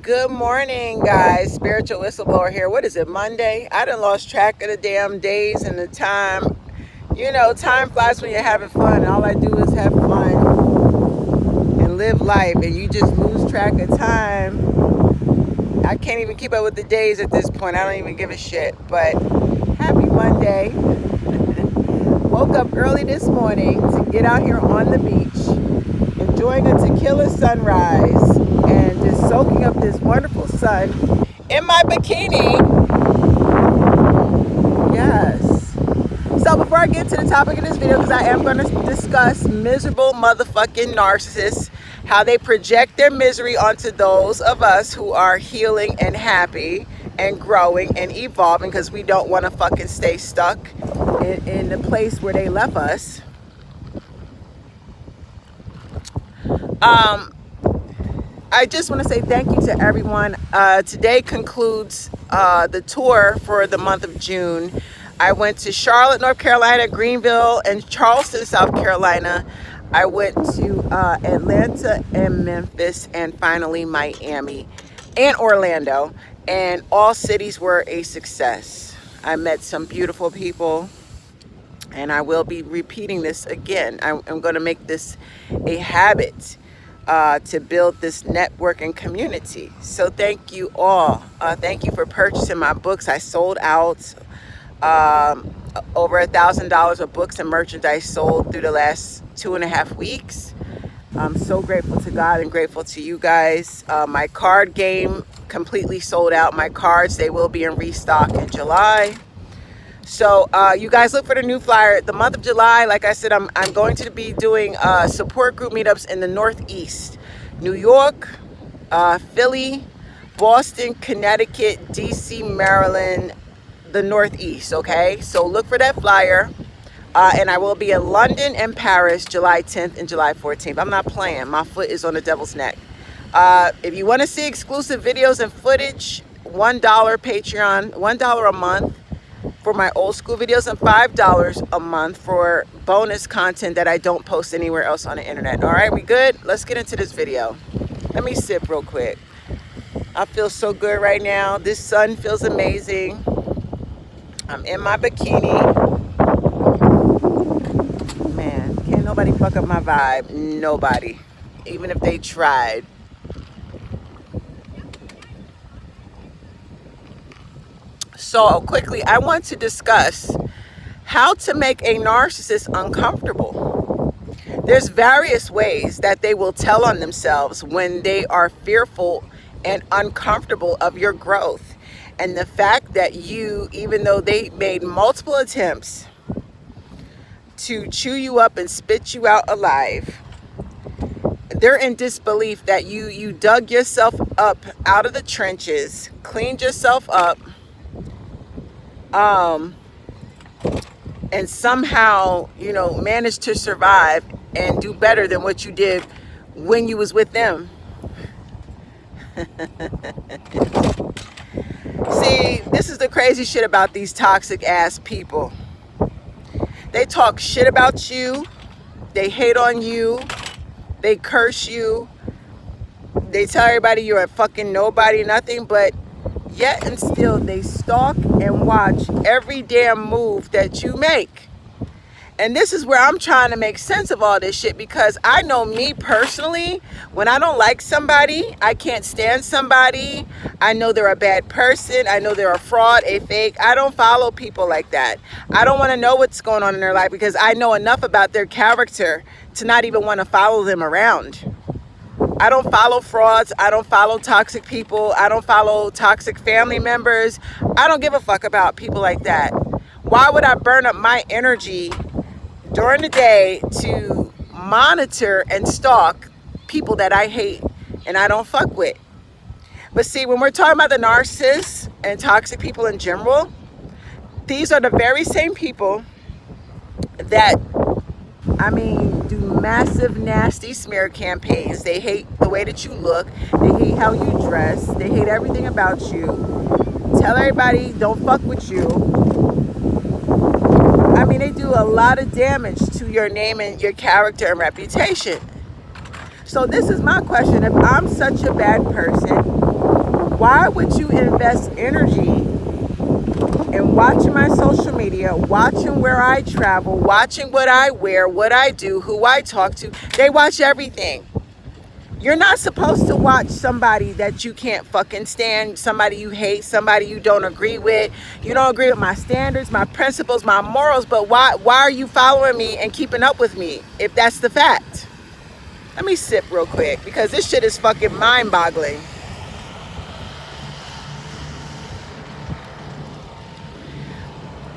Good morning, guys. Spiritual whistleblower here. What is it, Monday? I done lost track of the damn days and the time. You know, time flies when you're having fun. All I do is have fun and live life, and you just lose track of time. I can't even keep up with the days at this point. I don't even give a shit. But happy Monday. Woke up early this morning to get out here on the beach, enjoying a tequila sunrise and just soaking up this wonderful sun in my bikini. Yes. So before I get to the topic of this video, because I am going to discuss miserable motherfucking narcissists, how they project their misery onto those of us who are healing and happy and growing and evolving, because we don't want to fucking stay stuck in the place where they left us. I just want to say thank you to everyone. Today concludes the tour for the month of June. I went to Charlotte, North Carolina, Greenville, and Charleston, South Carolina. I went to Atlanta and Memphis, and finally Miami and Orlando. And all cities were a success. I met some beautiful people, and I will be repeating this again. I'm going to make this a habit to build this network and community. So thank you all. Thank you for purchasing my books. I sold out over $1,000 of books and merchandise sold through the last 2.5 weeks. I'm so grateful to God and grateful to you guys. My card game completely sold out. My cards, they will be in restock in July. So you guys look for the new flyer. The month of July, like I said, I'm going to be doing support group meetups in the Northeast. New York, Philly, Boston, Connecticut, DC, Maryland, the Northeast, okay? So look for that flyer. And I will be in London and Paris July 10th and July 14th. I'm not playing. My foot is on the devil's neck. If you want to see exclusive videos and footage, $1 Patreon, $1 a month for my old school videos, and $5 a month for bonus content that I don't post anywhere else on the internet. All right, we good? Let's get into this video. Let me sip real quick. I feel so good right now. This sun feels amazing. I'm in my bikini. Man, can't nobody fuck up my vibe. Nobody. Even if they tried. So quickly, I want to discuss how to make a narcissist uncomfortable. There's various ways that they will tell on themselves when they are fearful and uncomfortable of your growth. And the fact that you, even though they made multiple attempts to chew you up and spit you out alive, they're in disbelief that you dug yourself up out of the trenches, cleaned yourself up, and somehow, you know, managed to survive and do better than what you did when you was with them. See, this is the crazy shit about these toxic ass people. They talk shit about you. They hate on you. They curse you. They tell everybody you're a fucking nobody, nothing, but yet and still they stalk and watch every damn move that you make. And this is where I'm trying to make sense of all this shit, because I know me personally, when I don't like somebody, I can't stand somebody, I know they're a bad person, I know they're a fraud, a fake, I don't follow people like that. I don't want to know what's going on in their life, because I know enough about their character to not even want to follow them around. I don't follow frauds. I don't follow toxic people. I don't follow toxic family members. I don't give a fuck about people like that. Why would I burn up my energy during the day to monitor and stalk people that I hate and I don't fuck with? But see, when we're talking about the narcissists and toxic people in general, these are the very same people that, I mean, do massive, nasty smear campaigns. They hate the way that you look. They hate how you dress. They hate everything about you. Tell everybody, don't fuck with you. I mean, they do a lot of damage to your name and your character and reputation. So this is my question. If I'm such a bad person, Why would you invest energy in watching my social media, watching where I travel, watching what I wear, what I do, who I talk to? They watch everything. You're not supposed to watch somebody that you can't fucking stand, somebody you hate, somebody you don't agree with. You don't agree with my standards, my principles, my morals, but why are you following me and keeping up with me if that's the fact? Let me sip real quick because this shit is fucking mind-boggling.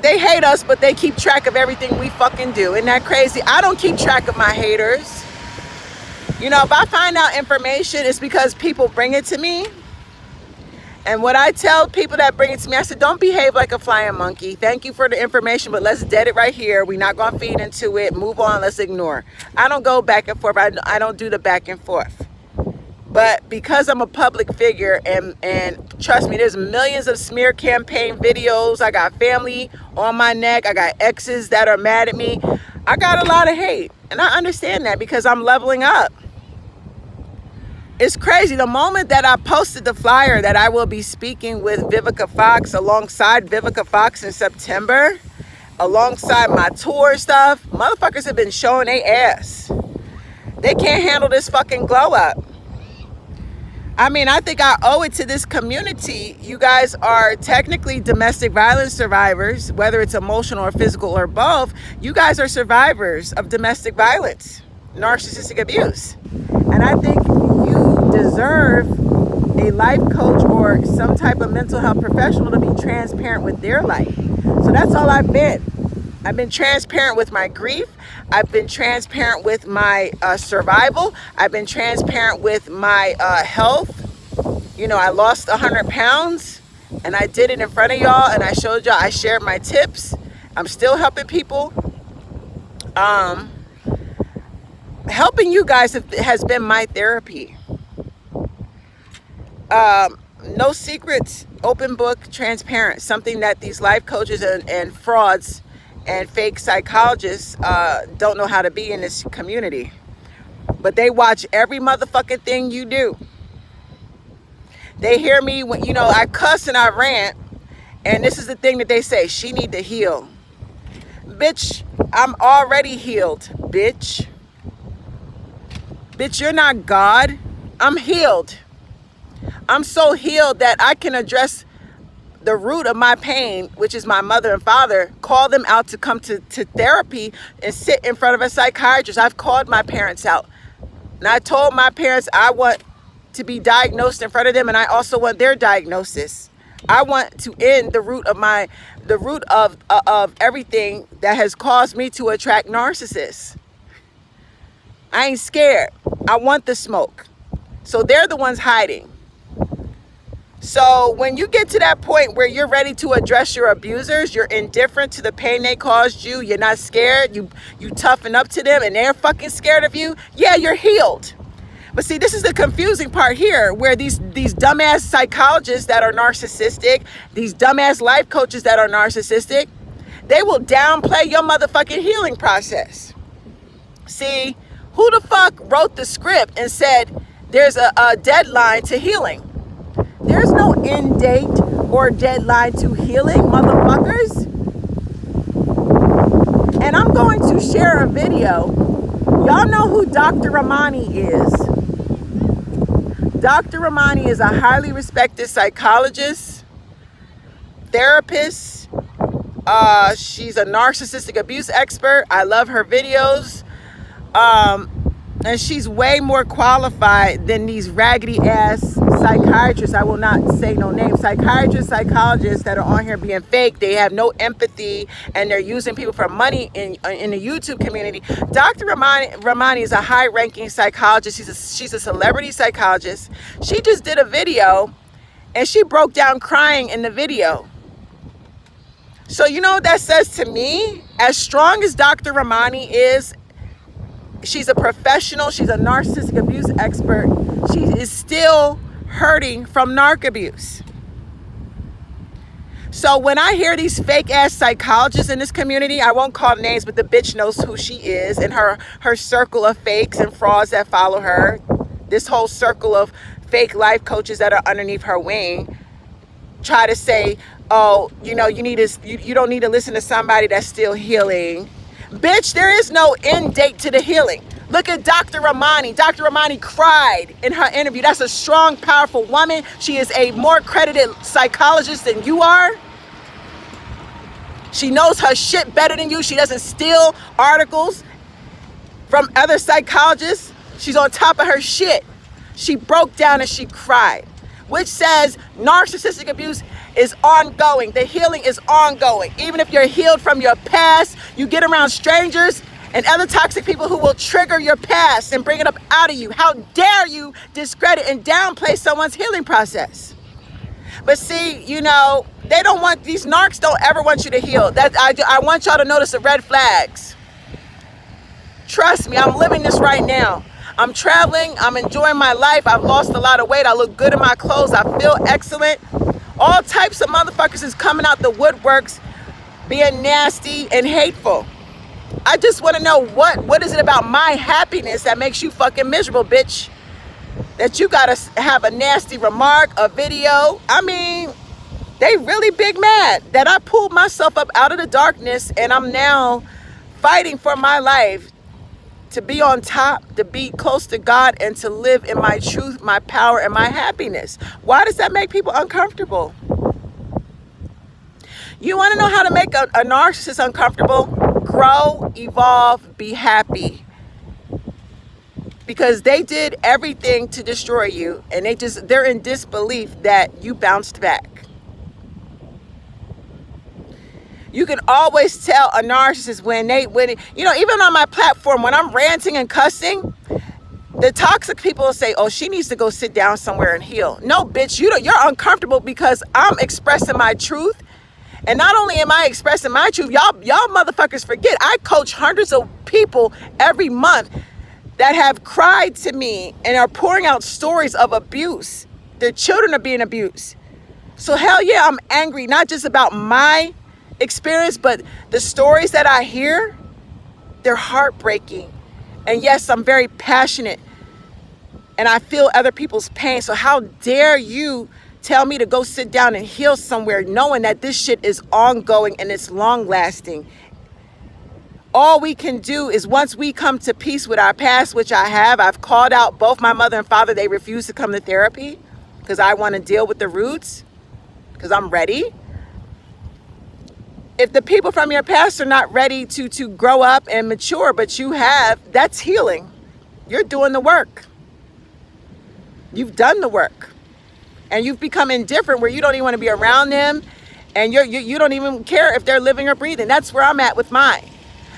They hate us, but they keep track of everything we fucking do. Isn't that crazy? I don't keep track of my haters. You know, if I find out information, it's because people bring it to me. And what I tell people that bring it to me, I said, don't behave like a flying monkey. Thank you for the information, but let's dead it right here. We're not going to feed into it. Move on. Let's ignore. I don't go back and forth. I don't do the back and forth. But because I'm a public figure, and trust me, there's millions of smear campaign videos. I got family on my neck. I got exes that are mad at me. I got a lot of hate. And I understand that because I'm leveling up. It's crazy. The moment that I posted the flyer that I will be speaking with Vivica Fox, alongside Vivica Fox in September, alongside my tour stuff, motherfuckers have been showing their ass. They can't handle this fucking glow up. I mean, I think I owe it to this community. You guys are technically domestic violence survivors, whether it's emotional or physical or both. You guys are survivors of domestic violence, narcissistic abuse. And I think you deserve a life coach or some type of mental health professional to be transparent with their life. So that's all I've been. I've been transparent with my grief. I've been transparent with my survival. I've been transparent with my health. You know, I lost 100 pounds and I did it in front of y'all, and I showed y'all, I shared my tips. I'm still helping people. Helping you guys has been my therapy. No secrets, open book, transparent. Something that these life coaches and frauds and fake psychologists don't know how to be in this community. But they watch every motherfucking thing you do. They hear me when, you know, I cuss and I rant, and this is the thing that they say: she need to heal. Bitch, I'm already healed, bitch. Bitch, you're not God. I'm healed. I'm so healed that I can address the root of my pain, which is my mother and father, call them out to come to therapy and sit in front of a psychiatrist. I've called my parents out. And I told my parents I want to be diagnosed in front of them, and I also want their diagnosis. I want to end the root of everything that has caused me to attract narcissists. I ain't scared. I want the smoke. So they're the ones hiding. So when you get to that point where you're ready to address your abusers, you're indifferent to the pain they caused you, you're not scared, you toughen up to them and they're fucking scared of you, yeah, you're healed. But see, this is the confusing part here, where these dumbass psychologists that are narcissistic, these dumbass life coaches that are narcissistic, they will downplay your motherfucking healing process. See, who the fuck wrote the script and said there's a deadline to healing? There's no end date or deadline to healing, motherfuckers. And I'm going to share a video. Y'all know who Dr. Ramani is. Dr. Ramani is a highly respected psychologist, therapist. She's a narcissistic abuse expert. I love her videos. And she's way more qualified than these raggedy ass psychiatrists. I will not say no names. Psychiatrists, psychologists that are on here being fake. They have no empathy and they're using people for money in the YouTube community. Dr. Ramani is a high-ranking psychologist. She's a celebrity psychologist. She just did a video and she broke down crying in the video. So you know what that says to me? As strong as Dr. Ramani is, she's a professional. She's a narcissistic abuse expert. She is still hurting from narc abuse. So when I hear these fake ass psychologists in this community, I won't call names, but the bitch knows who she is and her circle of fakes and frauds that follow her. this whole circle of fake life coaches that are underneath her wing try to say, oh, you know, you don't need to listen to somebody that's still healing. Bitch, there is no end date to the healing. Look at Dr. Ramani. Dr. Ramani cried in her interview. That's a strong, powerful woman. She is a more credited psychologist than you are. She knows her shit better than you. She doesn't steal articles from other psychologists. She's on top of her shit. She broke down and she cried, which says narcissistic abuse is ongoing. The healing is ongoing. Even if you're healed from your past, you get around strangers and other toxic people who will trigger your past and bring it up out of you. How dare you discredit and downplay someone's healing process? But see, you know, they don't want, these narcs don't ever want you to heal. I want y'all to notice the red flags. Trust me, I'm living this right now. I'm traveling, I'm enjoying my life. I've lost a lot of weight. I look good in my clothes. I feel excellent. All types of motherfuckers is coming out the woodworks being nasty and hateful. I just want to know what is it about my happiness that makes you fucking miserable, bitch? That you gotta have a nasty remark, a video. I mean, they really big mad that I pulled myself up out of the darkness and I'm now fighting for my life to be on top, to be close to God, and to live in my truth, my power, and my happiness. Why does that make people uncomfortable? You want to know how to make a narcissist uncomfortable? Grow, evolve, be happy. Because they did everything to destroy you, and they're in disbelief that you bounced back. You can always tell a narcissist when you know, even on my platform, when I'm ranting and cussing, the toxic people will say, oh, she needs to go sit down somewhere and heal. No, bitch, you're uncomfortable because I'm expressing my truth. And not only am I expressing my truth, y'all motherfuckers forget, I coach hundreds of people every month that have cried to me and are pouring out stories of abuse. Their children are being abused. So hell yeah, I'm angry, not just about my experience, but the stories that I hear, they're heartbreaking. And yes, I'm very passionate and I feel other people's pain. So how dare you tell me to go sit down and heal somewhere knowing that this shit is ongoing and it's long lasting. All we can do is, once we come to peace with our past, which I've called out both my mother and father. They refuse to come to therapy because I want to deal with the roots, because I'm ready. If the people from your past are not ready to grow up and mature, but you have, that's healing. You're doing the work. You've done the work. And you've become indifferent where you don't even want to be around them, and you don't even care if they're living or breathing. That's where I'm at with mine.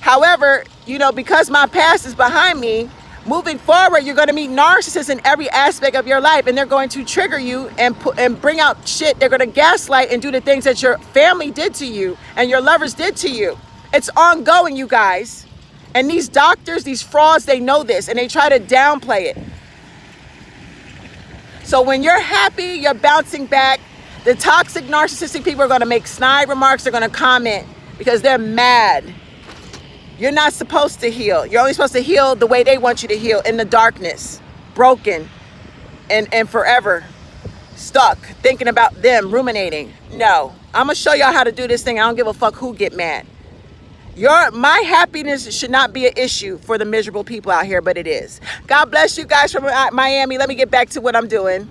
However, you know, because my past is behind me, moving forward, you're going to meet narcissists in every aspect of your life, and they're going to trigger you and bring out shit. They're going to gaslight and do the things that your family did to you and your lovers did to you. It's ongoing, you guys. And these doctors, these frauds, they know this, and they try to downplay it. So when you're happy, you're bouncing back. The toxic, narcissistic people are going to make snide remarks. They're going to comment because they're mad. You're not supposed to heal. You're only supposed to heal the way they want you to heal, in the darkness, broken, and forever stuck, thinking about them, ruminating. No, I'm going to show y'all how to do this thing. I don't give a fuck who get mad. My happiness should not be an issue for the miserable people out here, but it is. God bless you guys from Miami. Let me get back to what I'm doing.